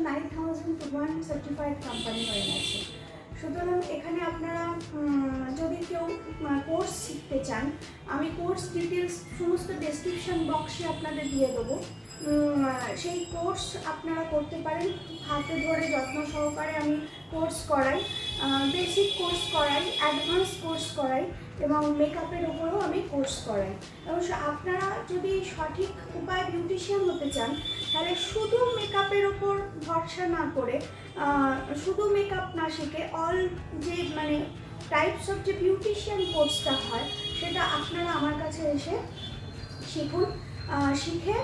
9001 certified company হয়ে গেছে। সুতরাং এখানে আপনারা যদি কেউ কোর্স শিখতে চান, আমি কোর্স ডিটেলস সমস্ত ডেসক্রিপশন বক্সে আপনাদের দিয়ে দেবো। সেই কোর্স আপনারা করতে পারেন। হাতে ধরে যত্ন সহকারে আমি কোর্স করাই, বেসিক কোর্স করাই, অ্যাডভান্স কোর্স করাই এবং মেকআপের ওপরেও আমি কোর্স করাই। অবশ্য আপনারা যদি সঠিক উপায়ে বিউটিশিয়ান হতে চান, তাহলে শুধু মেকআপের ওপর ভরসা না করে, শুধু মেকআপ না শিখে অল যে মানে টাইপস অফ যে বিউটিশিয়ান কোর্সটা হয় সেটা আপনারা আমার কাছে এসে শিখুন। শিখে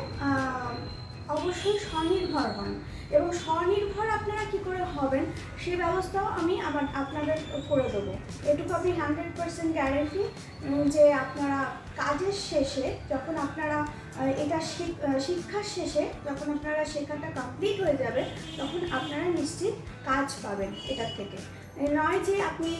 অবশ্যই স্বনির্ভর হন এবং স্বনির্ভর আপনারা কী করে হবেন সেই ব্যবস্থাও আমি আপনাদের করে দেবো। এটুকু আমি 100% গ্যারেন্টি যে আপনারা কাজের শেষে যখন আপনারা এটা শিক্ষার শেষে যখন আপনারা শেখাটা কমপ্লিট হয়ে যাবে তখন আপনারা নিশ্চিত কাজ পাবেন এটার থেকে। নয় যে আপনি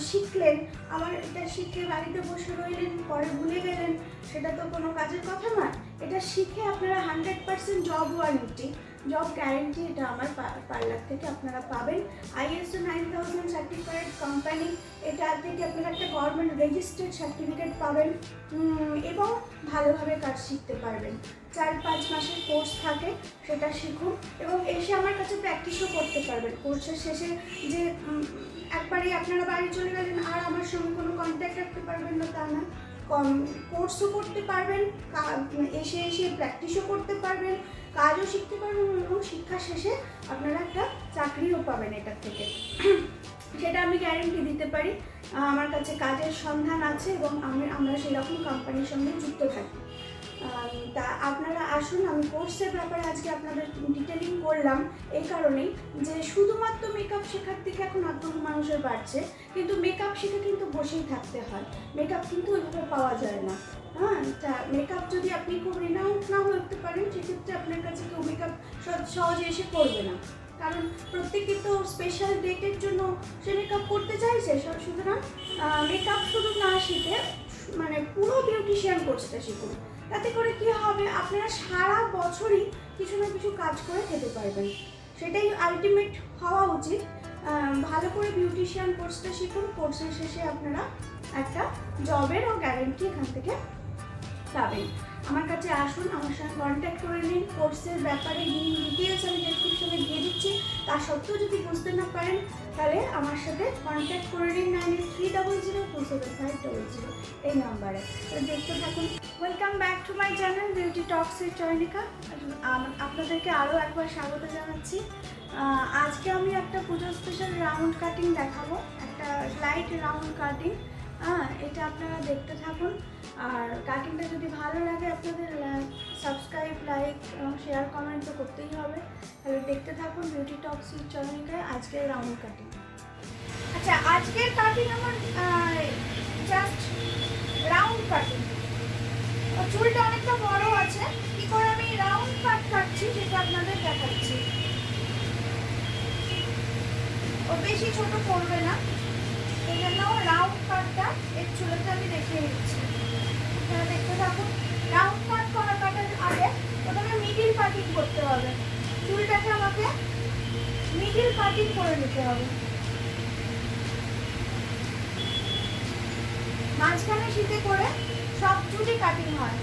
শিখলেন আবার এটা শিখে বাড়িতে বসে রইলেন, পরে ভুলে গেলেন, সেটা তো কোনো কাজের কথা নয়। এটা শিখে আপনারা 100% জব গ্যারেন্টি এটা আমার পার্লার থেকে আপনারা পাবেন। ISO 9000 সার্টিফাইড কোম্পানি, এটা থেকে আপনারা একটা গভর্নমেন্ট রেজিস্টার্ড সার্টিফিকেট পাবেন এবং ভালোভাবে কাজ শিখতে পারবেন। 4-5 মাসের কোর্স থাকে, সেটা শিখুন এবং এসে আমার কাছে প্র্যাকটিসও করতে পারবেন। কোর্সের শেষে যে একবারেই আপনারা বাড়ি চলে গেলেন আর আমার সঙ্গে কোনো কন্ট্যাক্ট রাখতে পারবেন না তা না, কোর্সও করতে পারবেন, এসে প্র্যাকটিসও করতে পারবেন, কাজও শিখতে পারবেন এবং শিক্ষা শেষে আপনারা একটা চাকরিও পাবেন এটার থেকে। সেটা আমি গ্যারেন্টি দিতে পারি। আমার কাছে কাজের সন্ধান আছে এবং আমরা সেরকম কোম্পানির সঙ্গে যুক্ত থাকি। তা আপনারা আসুন। আমি কোর্সের ব্যাপারে আজকে আপনাদের ডিটেলিং করলাম এই কারণেই যে শুধুমাত্র মেকআপ শেখার দিকে এখন আগ্রহ মানুষের বাড়ছে, কিন্তু মেকআপ শিখে কিন্তু বসেই থাকতে হয়। মেকআপ কিন্তু ওইভাবে পাওয়া যায় না। তা মেকআপ যদি আপনি খুব রিনাউন্ড না হয়ে উঠতে পারেন, সেক্ষেত্রে আপনার কাছে কেউ মেকআপ সহজে এসে করবে না, কারণ প্রত্যেকে তো স্পেশাল ডেটের জন্য সে মেকআপ করতে চাইছে। সুতরাং মেকআপ শুধু না শিখে মানে পুরো বিউটিশিয়ান কোর্সটা শিখুন। তাতে করে কী হবে, আপনারা সারা বছরই কিছু না কিছু কাজ করে খেতে পারবেন। সেটাই আলটিমেট হওয়া উচিত। ভালো করে বিউটিশিয়ান কোর্সটা শিখুন। কোর্সের শেষে আপনারা একটা জবেরও গ্যারেন্টি এখান থেকে পাবেন। আমার কাছে আসুন, আমার সঙ্গে কন্ট্যাক্ট করে নিন। কোর্সের ব্যাপারে ডিটেলস আমি ডেসক্রিপশনে দিয়ে দিচ্ছি। তা সত্ত্বেও যদি বুঝতে না পারেন তাহলে আমার সাথে কন্ট্যাক্ট করে নিন 9830027500 এই নাম্বারে। দেখতে থাকুন। Welcome back to my channel beauty Tux with Chayanika. আপনাদেরকে আরও একবার স্বাগত জানাচ্ছি। আজকে আমি একটা পুজো স্পেশাল রাউন্ড কাটিং দেখাবো, একটা লাইট রাউন্ড কাটিং। এটা আপনারা দেখতে থাকুন। আর কাটিংটা যদি ভালো লাগে আপনাদের সাবস্ক্রাইব, লাইক এবং শেয়ার কমেন্ট তো করতেই হবে। তাহলে দেখতে থাকুন বিউটি টক্স উইথ চয়নিকায় আজকের রাউন্ড কাটিং। আচ্ছা, আজকের কাটিং আমার জাস্ট রাউন্ড কাটিং। চুলটা অনেকটা বড় আছে, কি করে আমি রাউন্ড কাট কাটছি সেটা আপনাদের দেখাচ্ছি। ও বেশি ছোট করবে না, এই জন্য রাউন্ড কাটটা এর চুলেতে আমি দেখিয়ে দিচ্ছি। আপনারা দেখতে থাকুন। রাউন্ড কাট কাটার আগে প্রথমে মিডিল কাটিং করতে হবে। চুলটাকে আমাকে মিডিল কাটিং করে নিতে হবে। মাঝখানে শীতে করে সব চুলই কাটিং হয়।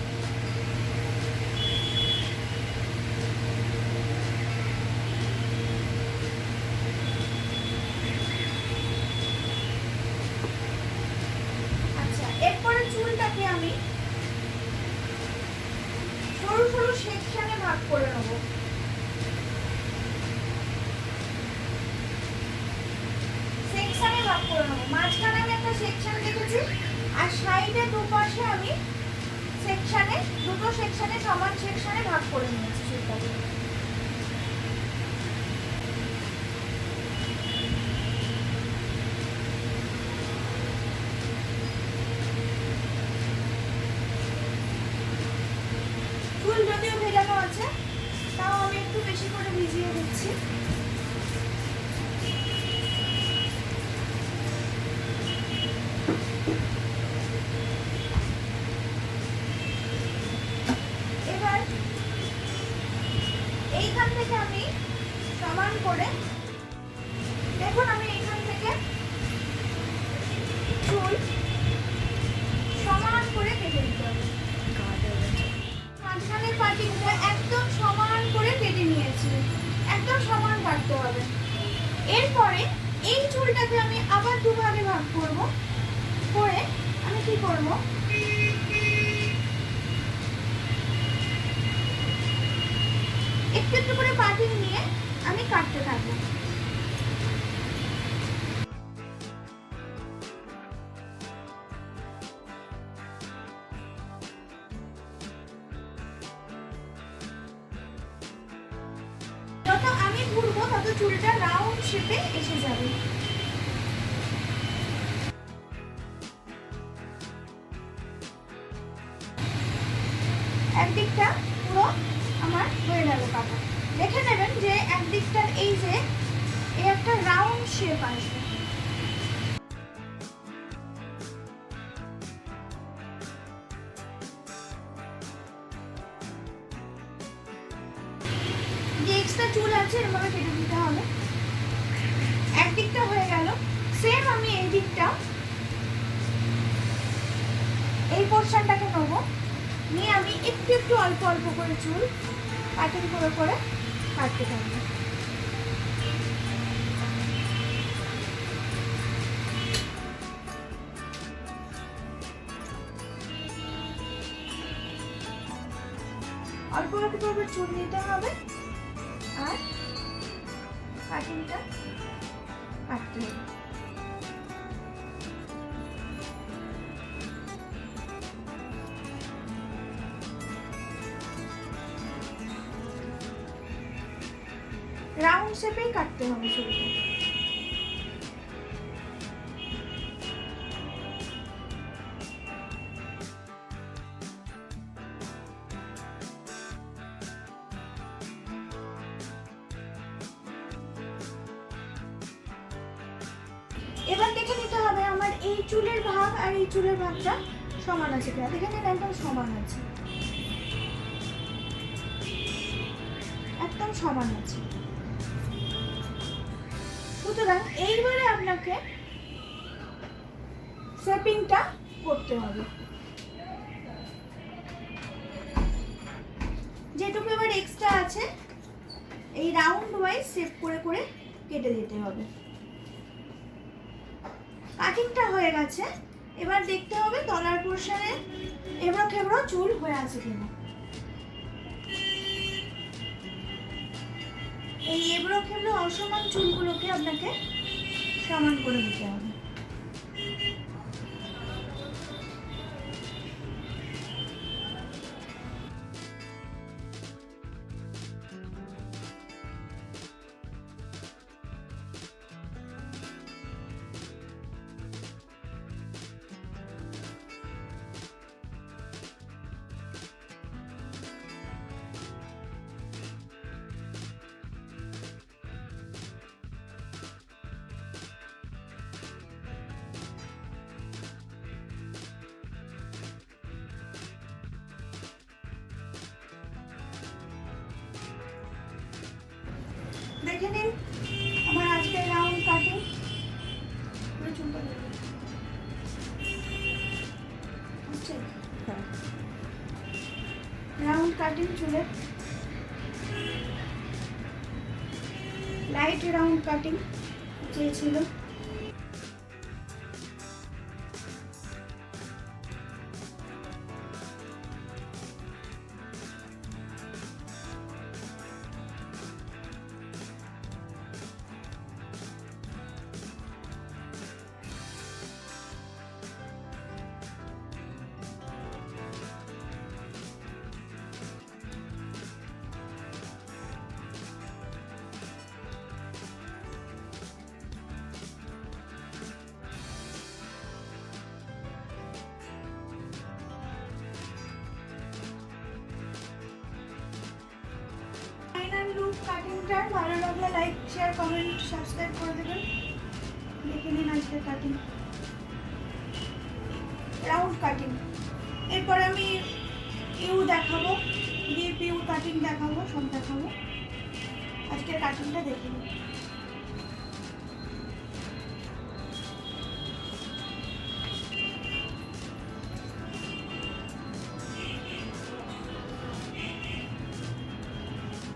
আচ্ছা, এরপরে চুলটাকে আমি সরু সরু সেকশনে ভাগ করে নেব। সেকশনে ভাগ করে নেব। মাঝখানে আমি একটা সেকশন রেখেছি আর সাইডে দুপাশে আমি দুটো সেকশনে সমান সেকশনে ভাগ করে নিয়েছি চুলটাকে। চুল যদিও ভেজানো আছে, তাও আমি একটু বেশি করে ভিজিয়ে দিচ্ছি। এবার এইখান থেকে আমি সমান করে দেখুন আমি এখান থেকে চুল সমান করে কেটে দিতে হবে। মাঝখানের পাটিটা একদম সমান করে কেটে নিয়েছি, একদম সমান কাটতে হবে। এরপরে এই চুলটাকে আমি আবার দুভাগে ভাগ করব, করে আমি কি করব, একটু একটু করে পাটি নিয়ে আমি কাটতে থাকবো। যত আমি ঘুরবো তত চুলটা রাউন্ড শেপে এসে যাবে। একদিকটা পুরো আমার হয়ে গেল কাটা। দেখে নেবেন যে একদিকটার এই যে একটা রাউন্ড শেপ আসবে। যে এক্সট্রা চুল আছে এভাবে কেটে দিতে হবে। একদিকটা হয়ে গেল। সেম আমি এই দিকটা, এই পোর্শনটাকে নেব, নিয়ে আমি একটু একটু অল্প অল্প করে চুল কাটিং করে করে কাটতে থাকবো। অল্প অল্প করে চুল নিতে হবে আর কাটিংটা কাটতে হবে। রাউন্ড শেপেই কাটতে হবে চুলটা। এবার দেখে নিতে হবে আমার এই চুলের ভাগ আর এই চুলের ভাগটা সমান আছে কিনা। দেখে নিন একদম সমান আছে, একদম সমান আছে। সুতরাং এইবারে আপনাকে শেপিংটা করতে হবে। যেটুকু এবার এক্সট্রা আছে এই রাউন্ড ওয়াইজ শেপ করে করে কেটে দিতে হবে। কাটিংটা হয়ে গেছে। এবার দেখতে হবে তলার পোর্শনে এবড়ো খেবড়ো চুল হয়ে আছে কিনা। এই এবড়ো খেবড়ো অসমান চুলগুলোকে আপনাকে সমান করে দিতে হবে। দেখে নিন আমার আজকের রাউন্ড কাটিং। রাউন্ড কাটিং চুলের লাইট রাউন্ড কাটিং চেয়েছিল। কাটিংটা ভালো লাগলে লাইক শেয়ার কমেন্ট সাবস্ক্রাইব করে দেবেন। দেখে নিন আজকে কাটিং, রাউন্ড কাটিং। এরপর আমি ইউ দেখাবো, ডিপ ইউ কাটিং দেখাবো, সব দেখাবো। আজকের কাটিংটা দেখে নিন।